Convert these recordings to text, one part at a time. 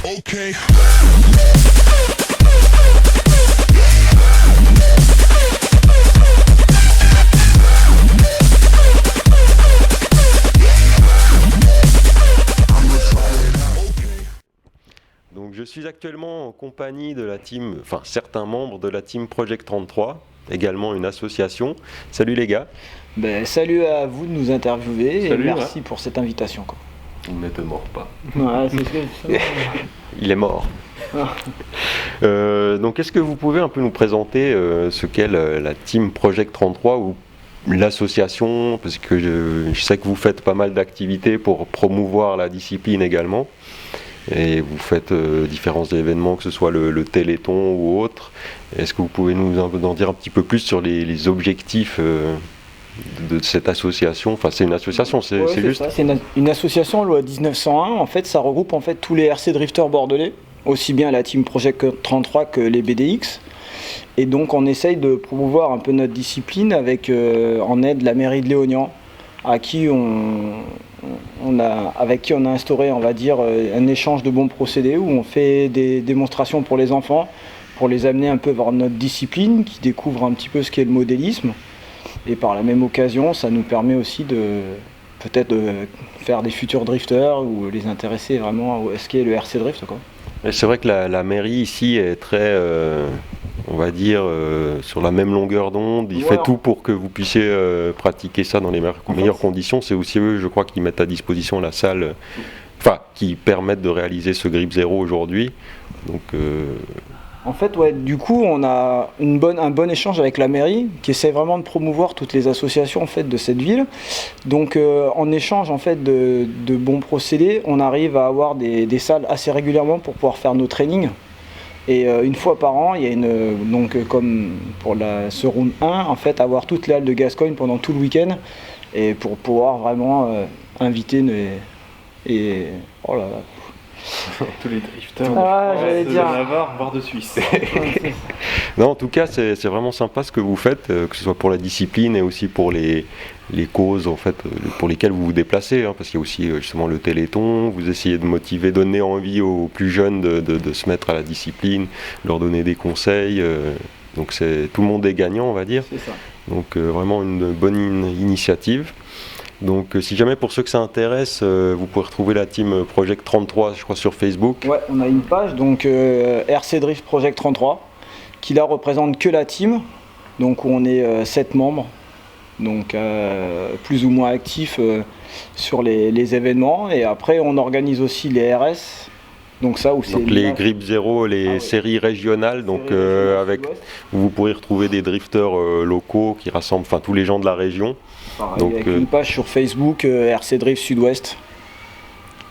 Okay. Donc je suis actuellement en compagnie de la team, enfin certains membres de la team Project 33, également une association. Salut les gars. Salut à vous de nous interviewer. Salut, et merci pour cette invitation. Quoi. Il ne te mord pas. Ouais, c'est ce que... Il est mort. Donc est-ce que vous pouvez un peu nous présenter ce qu'est la team Project 33 ou l'association, parce que je sais que vous faites pas mal d'activités pour promouvoir la discipline également. Et vous faites différents événements, que ce soit le Téléthon ou autre. Est-ce que vous pouvez nous en dire un petit peu plus sur les objectifs de cette association? Enfin, c'est une association, c'est juste. C'est une association loi 1901. En fait, ça regroupe en fait tous les RC drifters bordelais, aussi bien la team Project 33 que les BDX. Et donc, on essaye de promouvoir un peu notre discipline avec en aide la mairie de Léognan, avec qui on a instauré, on va dire, un échange de bons procédés où on fait des démonstrations pour les enfants, pour les amener un peu vers notre discipline, qui découvrent un petit peu ce qu'est le modélisme. Et par la même occasion, ça nous permet aussi peut-être de faire des futurs drifters ou les intéresser vraiment à ce qu'est le RC Drift, quoi. C'est vrai que la mairie ici est très, on va dire, sur la même longueur d'onde. Il fait tout pour que vous puissiez pratiquer ça dans les meilleures conditions. C'est aussi eux, je crois, qui mettent à disposition la salle, qui permettent de réaliser ce Grip Zero aujourd'hui. Donc, En fait, ouais, du coup, on a un bon échange avec la mairie qui essaie vraiment de promouvoir toutes les associations en fait, de cette ville. Donc, en échange en fait, de bons procédés, on arrive à avoir des salles assez régulièrement pour pouvoir faire nos trainings. Et une fois par an, il y a comme pour ce round 1, en fait, avoir toutes les halles de Gascogne pendant tout le week-end et pour pouvoir vraiment inviter oh là là. Tous les drifters de Navarre, voire de Suisse. Non, en tout cas, c'est vraiment sympa ce que vous faites, que ce soit pour la discipline et aussi pour les causes en fait, pour lesquelles vous vous déplacez, parce qu'il y a aussi justement le Téléthon. Vous essayez de motiver, donner envie aux plus jeunes de se mettre à la discipline, leur donner des conseils. Donc tout le monde est gagnant, on va dire. C'est ça. Donc vraiment une bonne initiative. Donc si jamais pour ceux que ça intéresse, vous pouvez retrouver la team Project 33, je crois, sur Facebook. Ouais, on a une page, donc RC Drift Project 33, qui là représente que la team, donc où on est 7 membres, donc plus ou moins actifs sur les événements. Et après on organise aussi les RS. Donc les Grip Zero, les séries régionales, donc où vous pourrez retrouver des drifters locaux qui rassemblent tous les gens de la région. Pareil, donc, avec une page sur Facebook, RC Drift Sud-Ouest,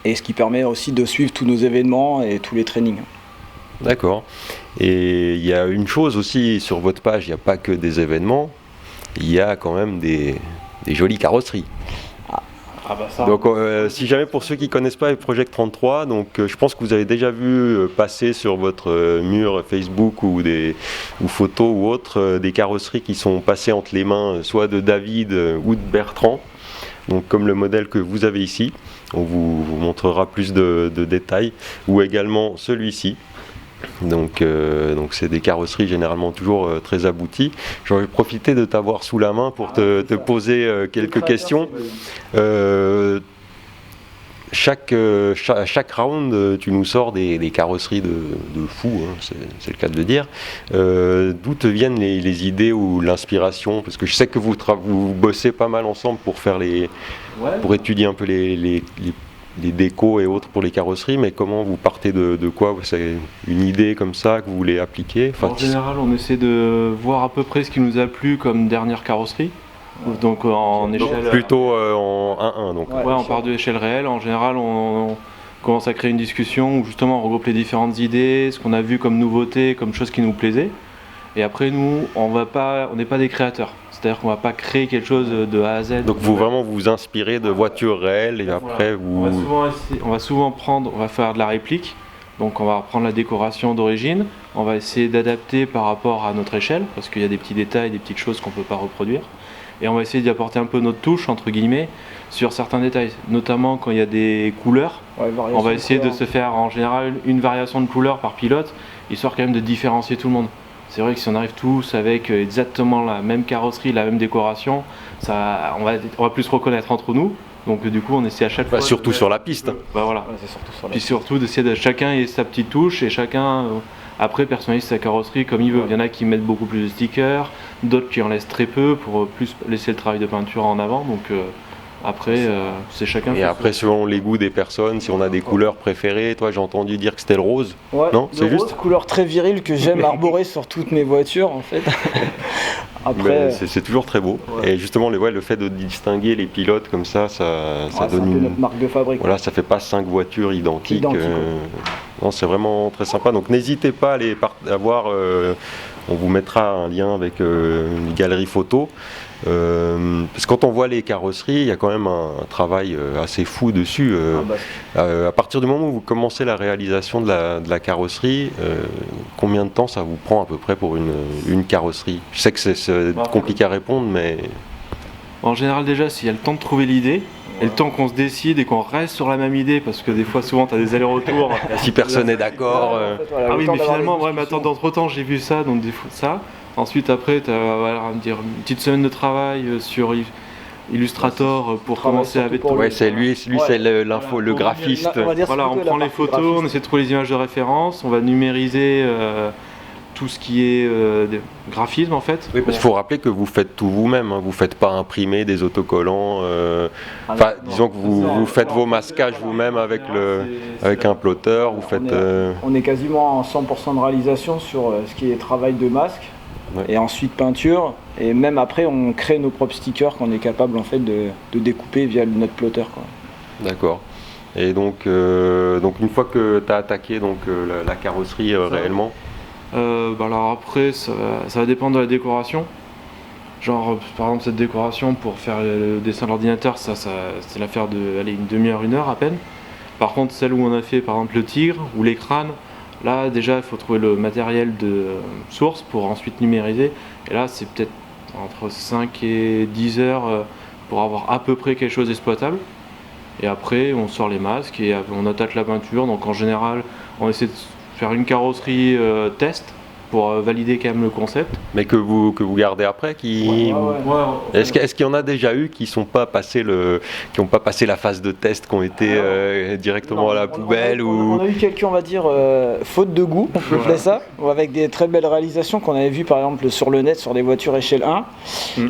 et ce qui permet aussi de suivre tous nos événements et tous les trainings. D'accord. Et il y a une chose aussi sur votre page, il n'y a pas que des événements, il y a quand même des jolies carrosseries. Donc si jamais pour ceux qui ne connaissent pas Project 33, donc je pense que vous avez déjà vu passer sur votre mur Facebook ou photos ou autres des carrosseries qui sont passées entre les mains soit de David ou de Bertrand, donc comme le modèle que vous avez ici. On vous montrera plus de détails, ou également celui-ci. Donc c'est des carrosseries généralement toujours très abouties. J'aurais profité de t'avoir sous la main pour te poser quelques questions. Chaque round, tu nous sors des carrosseries de fou, c'est le cas de le dire. D'où te viennent les idées ou l'inspiration? Parce que je sais que vous bossez pas mal ensemble pour pour étudier un peu les décos et autres pour les carrosseries, mais comment vous partez de quoi? C'est une idée comme ça que vous voulez appliquer? En général, on essaie de voir à peu près ce qui nous a plu comme dernière carrosserie. Donc en échelle... Plutôt en 1-1 donc. Ouais, on part de l'échelle réelle. En général, on commence à créer une discussion où justement on regroupe les différentes idées, ce qu'on a vu comme nouveauté, comme choses qui nous plaisaient. Et après, nous, on n'est pas des créateurs. C'est-à-dire qu'on ne va pas créer quelque chose de A à Z. Donc vous inspirez de voitures réelles et après vous... On va faire de la réplique. Donc on va reprendre la décoration d'origine. On va essayer d'adapter par rapport à notre échelle, parce qu'il y a des petits détails, des petites choses qu'on ne peut pas reproduire. Et on va essayer d'y apporter un peu notre touche, entre guillemets, sur certains détails, notamment quand il y a des couleurs. Ouais, On va essayer de se faire en général une variation de couleur par pilote, histoire quand même de différencier tout le monde. C'est vrai que si on arrive tous avec exactement la même carrosserie, la même décoration, on va plus se reconnaître entre nous. Donc du coup on essaie à chaque fois. Surtout sur la piste. Bah voilà. Ouais, c'est surtout sur la Puis surtout d'essayer de chacun ait sa petite touche et chacun après personnalise sa carrosserie comme il veut. Il y en a qui mettent beaucoup plus de stickers, d'autres qui en laissent très peu pour plus laisser le travail de peinture en avant. Donc après c'est chacun. Et après selon les goûts des personnes, si on a des couleurs préférées, toi j'ai entendu dire que c'était le rose. Ouais, Non, c'est juste. Couleur très virile que j'aime arborer sur toutes mes voitures en fait. Après, c'est toujours très beau. Ouais. Et justement, le fait de distinguer les pilotes comme ça c'est donne un peu notre marque de fabrique. Voilà, ça fait pas 5 voitures identiques. Non, c'est vraiment très sympa. Donc n'hésitez pas à les voir. On vous mettra un lien avec une galerie photo. Parce que quand on voit les carrosseries, il y a quand même un travail assez fou dessus. À partir du moment où vous commencez la réalisation de la carrosserie, combien de temps ça vous prend à peu près pour une carrosserie? Je sais que c'est compliqué à répondre, mais... En général déjà, s'il y a le temps de trouver l'idée, et le temps qu'on se décide et qu'on reste sur la même idée, parce que des fois souvent tu as des allers-retours. Si personne n'est d'accord... Ah oui, mais finalement, mais attends, entre-temps j'ai vu ça, donc des fois ça. Ensuite, après, tu as une petite semaine de travail sur Illustrator pour commencer avec tout. Ouais, c'est lui c'est le graphiste. Voilà, on prend les photos, on essaie de trouver les images de référence, on va numériser tout ce qui est graphisme en fait. Oui, parce qu'il faut rappeler que vous faites tout vous-même, hein. Vous ne faites pas imprimer des autocollants. Disons que vous faites vos masquages vous-même avec un plotter. On est quasiment en 100% de réalisation sur ce qui est travail de masque. Ouais. Et ensuite peinture, et même après on crée nos propres stickers qu'on est capable en fait de découper via notre plotter, quoi. D'accord. Et donc une fois que tu as attaqué la carrosserie réellement, alors après ça va dépendre de la décoration. Genre par exemple cette décoration pour faire le dessin de l'ordinateur, ça c'est l'affaire de une demi-heure, 1 heure à peine. Par contre celle où on a fait par exemple le tigre ou les crânes, là déjà il faut trouver le matériel de source pour ensuite numériser. Et là c'est peut-être entre 5 et 10 heures pour avoir à peu près quelque chose d'exploitable. Et après on sort les masques et on attaque la peinture. Donc en général on essaie de faire une carrosserie test pour valider quand même le concept. mais que vous gardez après, Est-ce qu'il y en a déjà eu qui n'ont pas passé la phase de test, qui ont été directement à la poubelle on a eu quelques, on va dire, faute de goût, on peut appeler ça, avec des très belles réalisations qu'on avait vues par exemple sur le net, sur des voitures échelle 1.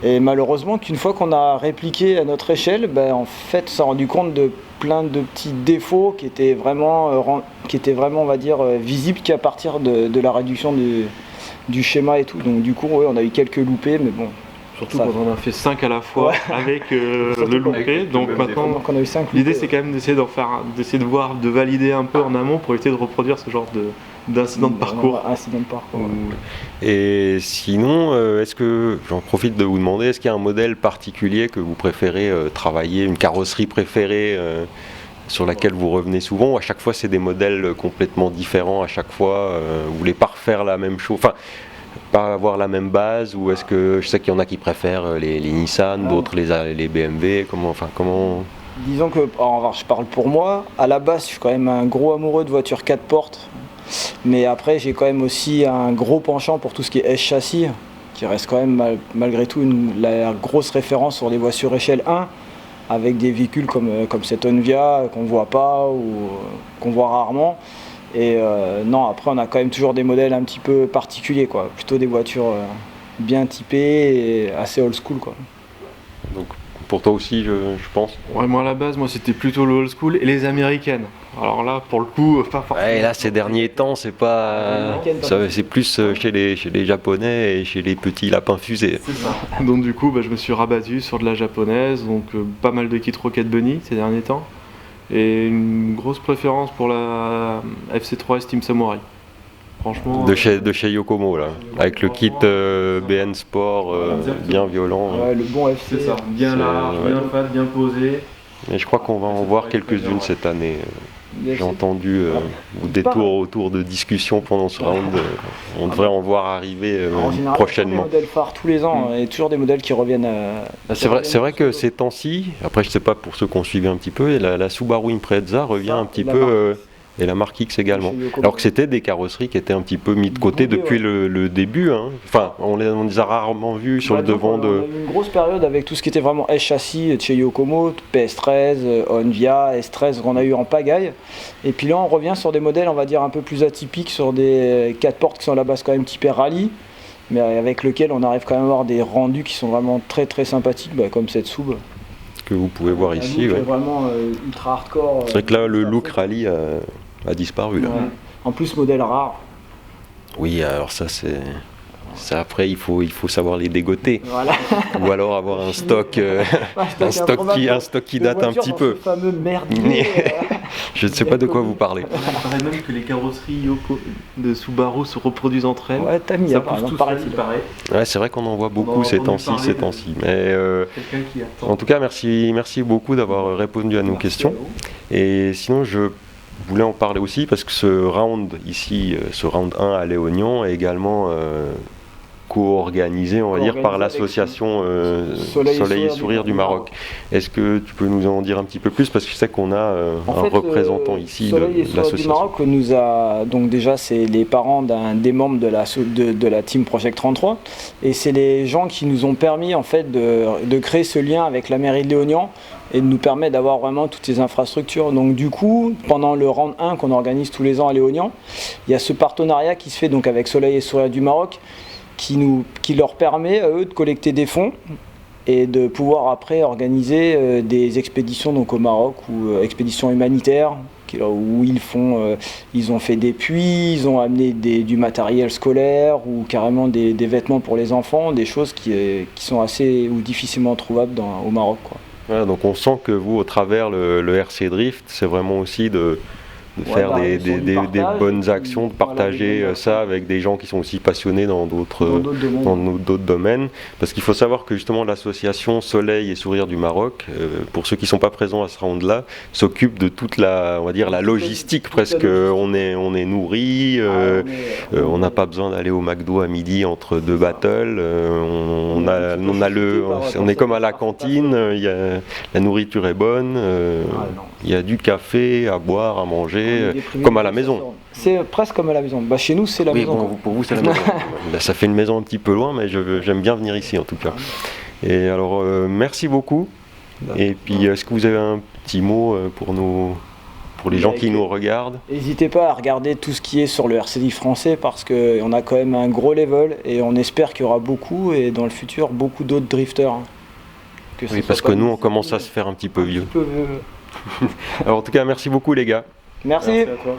Et malheureusement qu'une fois qu'on a répliqué à notre échelle, en fait on s'est rendu compte de plein de petits défauts qui étaient vraiment, on va dire, visibles qu'à partir de la réduction du schéma et tout. Donc du coup, on a eu quelques loupés, mais bon. Surtout quand on a fait 5 à la fois avec le loupé. Donc maintenant, on a eu 5 l'idée c'est quand même d'essayer d'essayer de valider un peu en amont pour éviter de reproduire ce genre d'incident de parcours. Et sinon, est-ce que, j'en profite de vous demander, est-ce qu'il y a un modèle particulier que vous préférez travailler, une carrosserie préférée sur laquelle vous revenez souvent, ou à chaque fois c'est des modèles complètement différents, à chaque fois vous voulez pas refaire la même chose, enfin pas avoir la même base, ou est-ce que, je sais qu'il y en a qui préfèrent les Nissan, d'autres les BMW, comment... Disons que, je parle pour moi, à la base je suis quand même un gros amoureux de voitures 4 portes, mais après j'ai quand même aussi un gros penchant pour tout ce qui est S-châssis, qui reste quand même malgré tout la grosse référence sur les voitures échelle 1, avec des véhicules comme cette Onvia qu'on voit pas ou qu'on voit rarement. Et non, après on a quand même toujours des modèles un petit peu particuliers, quoi. Plutôt des voitures bien typées et assez old school, quoi. Donc pour toi aussi, je pense. Ouais, moi à la base, c'était plutôt le old school et les américaines. Alors là, pour le coup, pas forcément. Ouais, là, ces derniers temps, c'est pas. C'est plus chez les Japonais et chez les petits lapins fusés. C'est ça. Donc du coup, je me suis rabattu sur de la japonaise, donc pas mal de kits Rocket Bunny ces derniers temps. Et une grosse préférence pour la FC3S Team Samurai. Franchement. De chez Yokomo, là. Avec le kit BN Sport bien violent. Ouais, le bon FC. C'est ça. Bien large, bien fat, bien posé. Et je crois qu'on va en voir quelques-unes cette année. J'ai entendu au détour autour de discussions pendant ce round. On devrait en voir arriver En général, prochainement. il y a des modèles phares tous les ans, et toujours des modèles qui reviennent. C'est vrai que ces temps-ci, après je sais pas pour ceux qui ont suivi un petit peu, la Subaru Impreza revient un petit peu, et la marque X également. Alors que c'était des carrosseries qui étaient un petit peu mis de côté depuis le début. Hein. Enfin, on les a rarement vus sur le devant de... On a eu une grosse période avec tout ce qui était vraiment S-châssis, chez Yokomo, PS13, Onvia, S13 qu'on a eu en pagaille. Et puis là, on revient sur des modèles, on va dire, un peu plus atypiques, sur des 4 portes qui sont à la base quand même typées rallye, mais avec lequel on arrive quand même à avoir des rendus qui sont vraiment très très sympathiques, comme cette Sub. Que vous pouvez voir ici. Ouais. Vraiment ultra hardcore. C'est vrai que là, le look rallye a disparu. Là. Ouais. En plus, modèle rare. Oui, alors ça c'est... Ça, après, il faut savoir les dégoter. Voilà. Ou alors avoir un stock, un stock qui date un petit peu. Ce fameux merdier. Je ne sais pas de quoi vous parlez. Il paraît même que les carrosseries Yoko de Subaru se reproduisent entre elles. Ouais, t'as mis ça par pousse exemple, tout seul, il paraît-il. paraît. Ouais, c'est vrai qu'on en voit beaucoup ces temps-ci. Mais Quelqu'un qui attend. en tout cas, merci beaucoup d'avoir répondu à nos questions. Et sinon, je voulais en parler aussi parce que ce round ici, ce round 1 à Léognan est également co-organisé, on va dire, par l'association Soleil et Sourire du Maroc. Est-ce que tu peux nous en dire un petit peu plus, parce que je sais qu'on a un représentant ici de l'association. Du Maroc nous a, donc déjà c'est les parents des membres de la team Project 33, et c'est les gens qui nous ont permis en fait de créer ce lien avec la mairie de Léognan et de nous permettre d'avoir vraiment toutes ces infrastructures. Donc du coup, pendant le round 1 qu'on organise tous les ans à Léognan, il y a ce partenariat qui se fait donc avec Soleil et Sourire du Maroc, qui leur permet à eux de collecter des fonds et de pouvoir après organiser des expéditions donc au Maroc, ou expéditions humanitaires où ils ont fait des puits, ils ont amené du matériel scolaire ou carrément des vêtements pour les enfants, des choses qui sont assez ou difficilement trouvables au Maroc, quoi. Voilà, donc on sent que vous, au travers le RC Drift, c'est vraiment aussi de faire des bonnes actions, de partager ça avec des gens qui sont aussi passionnés dans d'autres domaines. Parce qu'il faut savoir que justement l'association Soleil et Sourire du Maroc, pour ceux qui ne sont pas présents à ce round-là, s'occupe de toute la logistique presque. On est nourri, on n'a pas besoin d'aller au McDo à midi entre deux battles, on est comme à la cantine, la nourriture est bonne, il y a du café à boire, à manger. Comme à la maison. C'est presque comme à la maison. Chez nous, c'est la maison. Bon, pour vous, c'est la maison. Ça fait une maison un petit peu loin, mais j'aime bien venir ici en tout cas. Et alors, merci beaucoup. Et puis, est-ce que vous avez un petit mot pour les gens qui nous regardent? N'hésitez pas à regarder tout ce qui est sur le RCD français, parce qu'on a quand même un gros level et on espère qu'il y aura beaucoup, et dans le futur, beaucoup d'autres drifters. Oui, parce que nous, on commence à se faire un petit peu vieux. Alors, en tout cas, merci beaucoup les gars. Merci à toi.